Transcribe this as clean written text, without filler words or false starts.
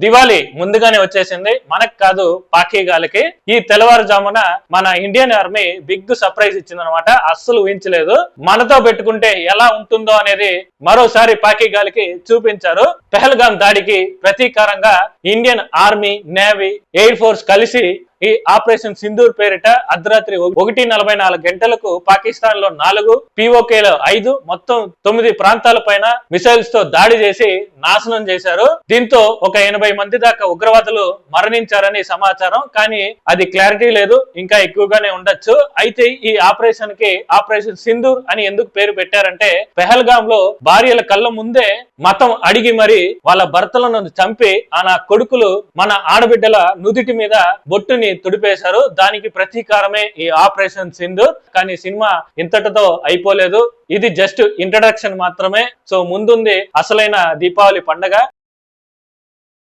దివాళీ ముందుగానే వచ్చేసింది, మనకు కాదు పాకీ గాలికి. ఈ తెల్లవారుజామున మన ఇండియన్ ఆర్మీ బిగ్ సర్ప్రైజ్ ఇచ్చిందనమాట. అస్సలు ఊహించలేదు. మనతో పెట్టుకుంటే ఎలా ఉంటుందో అనేది మరోసారి పాకీ గాలికి చూపించారు. పెహల్గాం దాడికి ప్రతీకారంగా Indian army, navy, air force కలిసి ఈ ఆపరేషన్ సింధూర్ పేరిట అర్ధరాత్రి 1:44 గంటలకు పాకిస్తాన్ లో 4, పిఓకేలో 5, మొత్తం 9 ప్రాంతాల పైన మిసైల్స్ తో దాడి చేసి నాశనం చేశారు. దీంతో ఒక 80 మంది దాకా ఉగ్రవాదులు మరణించారని సమాచారం. కానీ అది క్లారిటీ లేదు, ఇంకా ఎక్కువగానే ఉండొచ్చు. అయితే ఈ ఆపరేషన్ కి ఆపరేషన్ సింధూర్ అని ఎందుకు పేరు పెట్టారంటే, పెహల్గాం లో భార్యల కళ్ళ ముందే మతం అడిగి మరి వాళ్ళ భర్తలను చంపి ఆ కొడుకులు మన ఆడబిడ్డల నుదిటి మీద బొట్టుని తుడిపేశారు. దానికి ప్రతీకారమే ఈ ఆపరేషన్ సింధూర్. కానీ సినిమా ఇంతటితో అయిపోలేదు. ఇది జస్ట్ ఇంట్రడక్షన్ మాత్రమే. సో ముందుంది అసలైన దీపావళి పండగ.